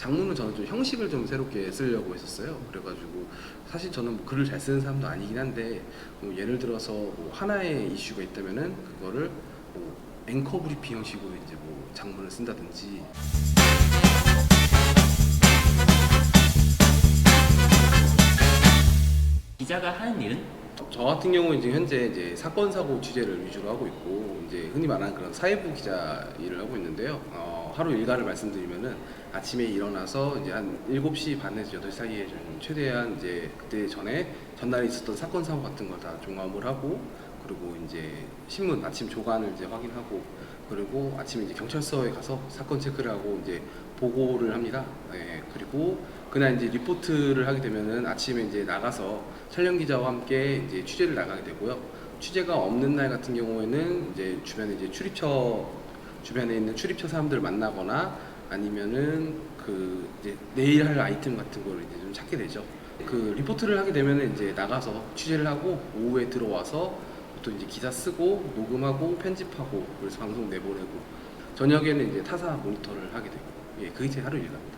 장문은 저는 좀 형식을 좀 새롭게 쓰려고 했었어요. 그래가지고 사실 저는 뭐 글을 잘 쓰는 사람도 아니긴 한데 뭐 예를 들어서 뭐 하나의 이슈가 있다면은 그거를 뭐 앵커 브리핑 형식으로 이제 뭐 장문을 쓴다든지. 기자가 하는 일은? 저 같은 경우는 지금 현재 이제 사건 사고 취재를 위주로 하고 있고 이제 흔히 말하는 그런 사회부 기자 일을 하고 있는데요. 하루 일과를 말씀드리면은 아침에 일어나서 이제 한 7시 반에서 8시 사이에 좀 최대한 이제 그때 전에 전날에 있었던 사건 사고 같은 걸 다 종합을 하고, 그리고 이제 신문 아침 조간을 이제 확인하고, 그리고 아침에 이제 경찰서에 가서 사건 체크를 하고 이제 보고를 합니다. 네, 그리고 그날 이제 리포트를 하게 되면은 아침에 이제 나가서 촬영 기자와 함께 이제 취재를 나가게 되고요. 취재가 없는 날 같은 경우에는 이제 주변에 이제 주변에 있는 출입처 사람들을 만나거나 아니면은 그 이제 내일 할 아이템 같은 거를 이제 좀 찾게 되죠. 그 리포트를 하게 되면은 이제 나가서 취재를 하고 오후에 들어와서 또 이제 기사 쓰고 녹음하고 편집하고 그래서 방송 내보내고, 저녁에는 이제 타사 모니터를 하게 되고, 예, 그게 제 하루 일과입니다.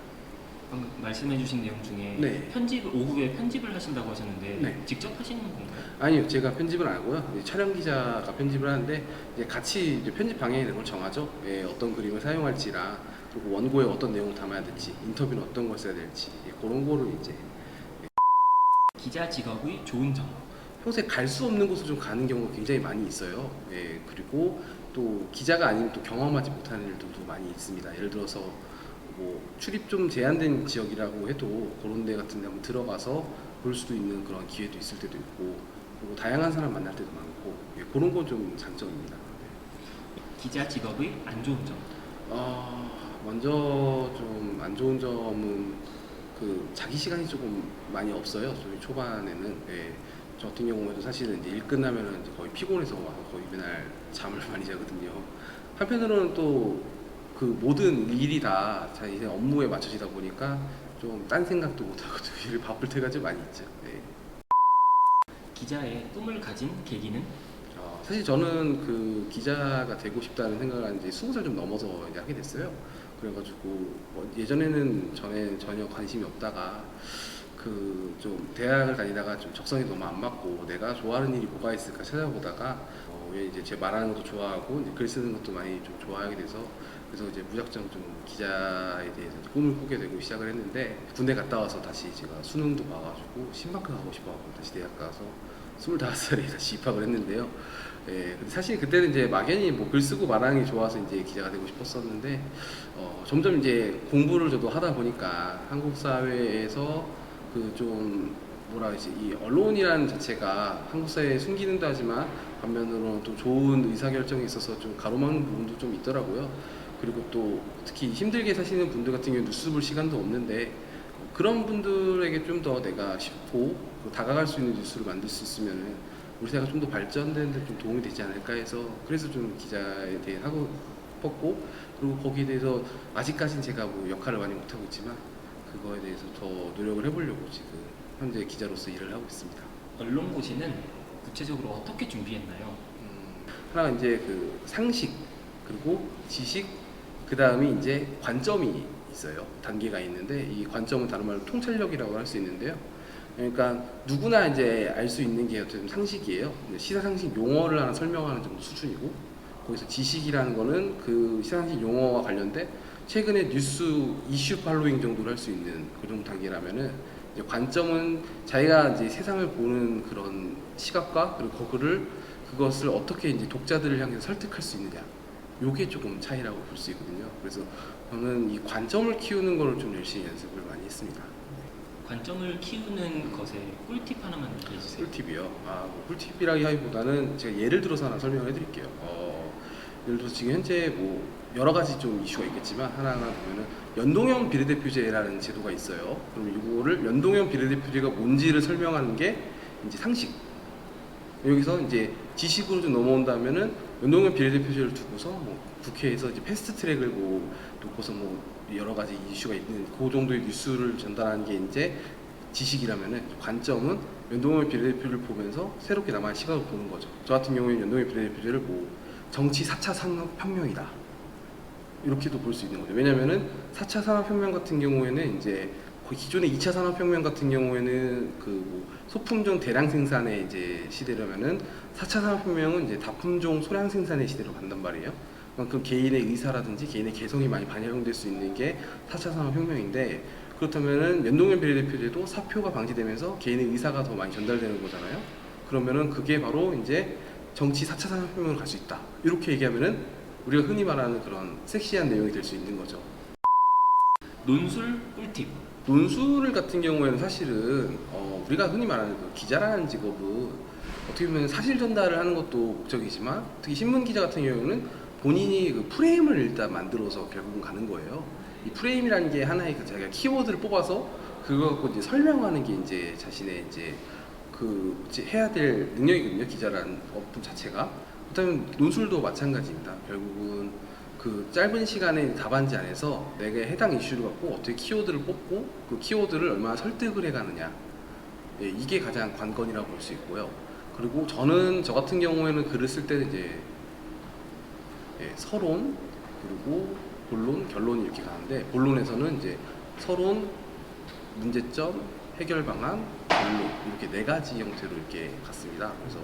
방금 말씀해주신 내용 중에 네. 오후에 편집을 하신다고 하셨는데 네. 직접 하시는 건가요? 아니요, 제가 편집은 안 하고요. 이제 촬영 기자가 편집을 하는데 이제 같이 이제 편집 방향이 되는 걸 정하죠. 예, 어떤 그림을 사용할지랑, 그리고 원고에 어떤 내용을 담아야 될지, 인터뷰는 어떤 걸 써야 될지, 예, 그런 거를 이제 기자 직업의 좋은 점. 평소에 갈 수 없는 곳을 좀 가는 경우가 굉장히 많이 있어요. 예, 그리고 또 기자가 아니면 또 경험하지 못하는 일들도 많이 있습니다. 예를 들어서 뭐 출입 좀 제한된 지역이라고 해도 그런 데 같은 데 한번 들어가서 볼 수도 있는 그런 기회도 있을 때도 있고, 그리고 다양한 사람 만날 때도 많고, 예, 그런 건 좀 장점입니다. 네. 기자 직업의 안 좋은 점. 먼저 좀 안 좋은 점은 그 자기 시간이 조금 많이 없어요. 저희 초반에는. 예. 저 같은 경우에도 사실은 이제 일 끝나면은 이제 거의 피곤해서 와서 거의 맨날 잠을 많이 자거든요. 한편으로는 또 그 모든 일이 다 자기 업무에 맞춰지다 보니까 좀 딴 생각도 못하고 또 일을 바쁠 때가 좀 많이 있죠. 네. 기자의 꿈을 가진 계기는? 사실 저는 그 기자가 되고 싶다는 생각을 한 지 20살 좀 넘어서 이제 하게 됐어요. 그래가지고 뭐 예전에는 전혀 관심이 없다가 그 좀 대학을 다니다가 좀 적성이 너무 안 맞고 내가 좋아하는 일이 뭐가 있을까 찾아보다가 왜 이제 제 말하는 것도 좋아하고 이제 글 쓰는 것도 많이 좀 좋아하게 돼서, 그래서 이제 무작정 좀 기자에 대해서 꿈을 꾸게 되고 시작을 했는데, 군대 갔다 와서 다시 제가 수능도 봐가지고 신방과 가고 싶어가지고 다시 대학 가서 25살에 다시 입학을 했는데요. 예, 근데 사실 그때는 이제 막연히 뭐 글 쓰고 말하는 게 좋아서 이제 기자가 되고 싶었었는데, 점점 이제 공부를 저도 하다 보니까 한국 사회에서 그 좀 뭐라 그러지, 이 언론이라는 자체가 한국 사회에 숨기는다 하지만 반면으로는 또 좋은 의사결정에 있어서 좀 가로막는 부분도 좀 있더라고요. 그리고 또 특히 힘들게 사시는 분들 같은 경우는 뉴스 볼 시간도 없는데 그런 분들에게 좀 더 내가 쉽고 다가갈 수 있는 뉴스를 만들 수 있으면 우리 사회가 좀 더 발전되는 데 좀 도움이 되지 않을까 해서, 그래서 좀 기자에 대해 하고 싶었고, 그리고 거기에 대해서 아직까지는 제가 뭐 역할을 많이 못하고 있지만 그거에 대해서 더 노력을 해보려고 지금 현재 기자로서 일을 하고 있습니다. 언론고시는 구체적으로 어떻게 준비했나요? 하나가 이제 그 상식, 그리고 지식, 그 다음에 이제 관점이 있어요. 단계가 있는데 이 관점은 다른 말로 통찰력이라고 할 수 있는데요. 그러니까 누구나 이제 알 수 있는 게 어쨌든 상식이에요. 시사상식 용어를 하나 설명하는 정도 수준이고, 거기서 지식이라는 거는 그 시사상식 용어와 관련된 최근에 뉴스 이슈 팔로잉 정도를 할 수 있는 그 정도 단계라면은, 이제 관점은 자기가 이제 세상을 보는 그런 시각과 그리고 그것을 어떻게 이제 독자들을 향해서 설득할 수 있느냐, 요게 조금 차이라고 볼 수 있거든요. 그래서 저는 이 관점을 키우는 거를 좀 열심히 연습을 많이 했습니다. 관점을 키우는 것에 꿀팁 하나만 얘기해 주세요. 꿀팁이요? 뭐 꿀팁이라기보다는 제가 예를 들어서 하나 설명을 해드릴게요. 예를 들어서 지금 현재 뭐 여러 가지 좀 이슈가 있겠지만 하나하나 보면은 연동형 비례대표제라는 제도가 있어요. 그럼 이거를 연동형 비례대표제가 뭔지를 설명하는 게 이제 상식. 여기서 이제 지식으로 좀 넘어온다면은 연동형 비례대표제를 두고서 뭐 국회에서 이제 패스트트랙을 뭐 놓고서 뭐 여러 가지 이슈가 있는 그 정도의 뉴스를 전달하는 게 이제 지식이라면은, 관점은 연동형 비례대표를 보면서 새롭게 남의 시각을 보는 거죠. 저 같은 경우에는 연동형 비례대표제를 뭐 정치 4차 산업혁명이다, 이렇게도 볼 수 있는 거죠. 왜냐면은 4차 산업혁명 같은 경우에는 이제 거의 기존의 2차 산업혁명 같은 경우에는 그뭐 소품종 대량 생산의 이제 시대라면은 4차 산업혁명은 이제 다품종 소량 생산의 시대로 간단 말이에요. 그만큼 개인의 의사라든지 개인의 개성이 많이 반영될 수 있는 게 4차 산업혁명인데, 그렇다면은 연동형 비례대표제도 사표가 방지되면서 개인의 의사가 더 많이 전달되는 거잖아요. 그러면은 그게 바로 이제 정치 4차 산업혁명으로 갈 수 있다. 이렇게 얘기하면은 우리가 흔히 말하는 그런 섹시한 내용이 될 수 있는 거죠. 논술 꿀팁. 논술 같은 경우에는 사실은 우리가 흔히 말하는 그 기자라는 직업은 어떻게 보면 사실 전달을 하는 것도 목적이지만, 특히 신문 기자 같은 경우는 본인이 그 프레임을 일단 만들어서 결국은 가는 거예요. 이 프레임이라는 게 하나의 그 자기가 키워드를 뽑아서 그거 갖고 이제 설명하는 게 이제 자신의 이제 그 이제 해야 될 능력이거든요. 기자라는 업무 자체가. 그렇다면 논술도 마찬가지입니다. 결국은 그 짧은 시간의 답안지 안에서 내가 해당 이슈를 갖고 어떻게 키워드를 뽑고 그 키워드를 얼마나 설득을 해가느냐, 예, 이게 가장 관건이라고 볼 수 있고요. 그리고 저 같은 경우에는 글을 쓸 때는 이제 예, 서론, 그리고 본론, 결론이 이렇게 가는데, 본론에서는 이제 서론, 문제점, 해결 방안, 본론, 이렇게 네 가지 형태로 이렇게 갔습니다. 그래서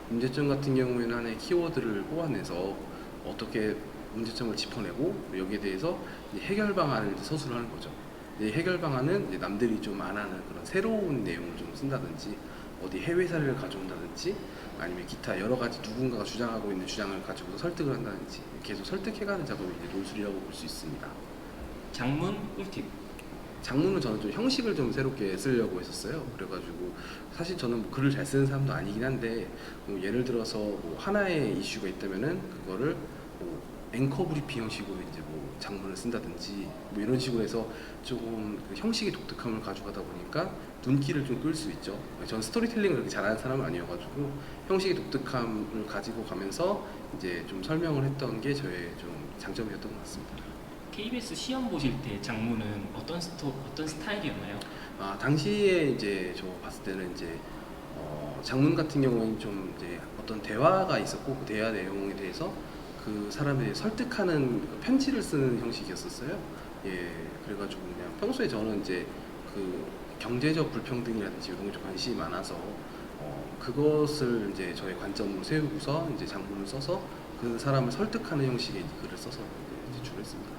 문제점 같은 경우에는 하나의 키워드를 뽑아내서 어떻게 문제점을 짚어내고 여기에 대해서 이제 해결 방안을 이제 서술을 하는 거죠. 이 해결 방안은 이제 남들이 좀 안 하는 그런 새로운 내용을 좀 쓴다든지, 어디 해외 사례를 가져온다든지, 아니면 기타 여러 가지 누군가가 주장하고 있는 주장을 가지고 설득을 한다든지, 계속 설득해가는 작업이 이제 논술이라고 볼 수 있습니다. 장문 꿀팁. 장문은 저는 좀 형식을 좀 새롭게 쓰려고 했었어요. 그래가지고 사실 저는 뭐 글을 잘 쓰는 사람도 아니긴 한데, 뭐 예를 들어서 뭐 하나의 이슈가 있다면은 그거를 뭐 앵커 브리핑 형식으로 이제 뭐 장문을 쓴다든지 뭐 이런 식으로 해서 조금 그 형식의 독특함을 가져가다 보니까 눈길을 좀 끌 수 있죠. 저는 스토리텔링을 그렇게 잘하는 사람은 아니어가지고 형식의 독특함을 가지고 가면서 이제 좀 설명을 했던 게 저의 좀 장점이었던 것 같습니다. KBS 시험 보실 때 장문은 어떤 스타일이었나요? 아, 당시에 이제 저 봤을 때는 이제 장문 같은 경우에는 좀 이제 어떤 대화가 있었고, 그 대화 내용에 대해서 그 사람을 설득하는 그 편지를 쓰는 형식이었었어요. 예, 그래가지고 그냥 평소에 저는 이제 그 경제적 불평등이라든지 이런 게 좀 관심이 많아서 그것을 이제 저의 관점으로 세우고서 이제 장문을 써서 그 사람을 설득하는 형식의 글을 써서 이제 제출했습니다.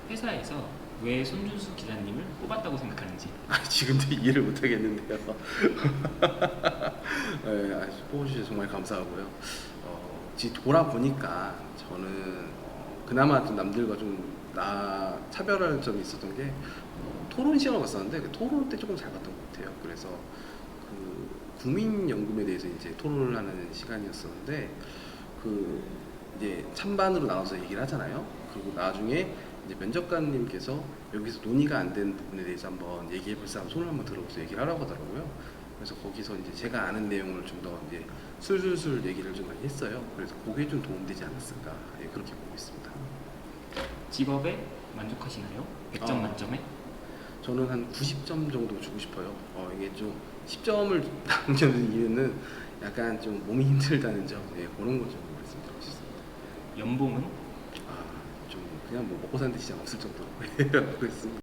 회사에서 왜 손준수 기자님을 뽑았다고 생각하는지. 지금도 이해를 못 하겠는데요. 네, 뽑아주셔서 정말 감사하고요. 지금 돌아보니까 저는 그나마 좀 남들과 좀 차별할 점이 있었던 게 토론 시험을 봤었는데 그 토론 때 조금 잘 봤던 것 같아요. 그래서 그 국민연금에 대해서 이제 토론을 하는 시간이었었는데, 그 이제 찬반으로 나눠서 얘기를 하잖아요. 그리고 나중에 이제 면접관님께서 여기서 논의가 안 된 부분에 대해서 한번 얘기해 볼 사람 손을 한번 들어보서 얘기를 하라고 하더라고요. 그래서 거기서 이제 제가 아는 내용을 좀 더 이제 술술술 얘기를 좀 많이 했어요. 그래서 그게 좀 도움되지 않았을까, 예, 그렇게 보고 있습니다. 직업에 만족하시나요? 100점 만점에? 저는 한 90점 정도 주고 싶어요. 이게 좀 10점을 남겨둔 이유는 약간 좀 몸이 힘들다는 점, 예, 그런 거 좀 말씀드리고 싶습니다. 연봉은? 좀 그냥 뭐 먹고 사는 데 지장 없을 정도로 하고 있습니다.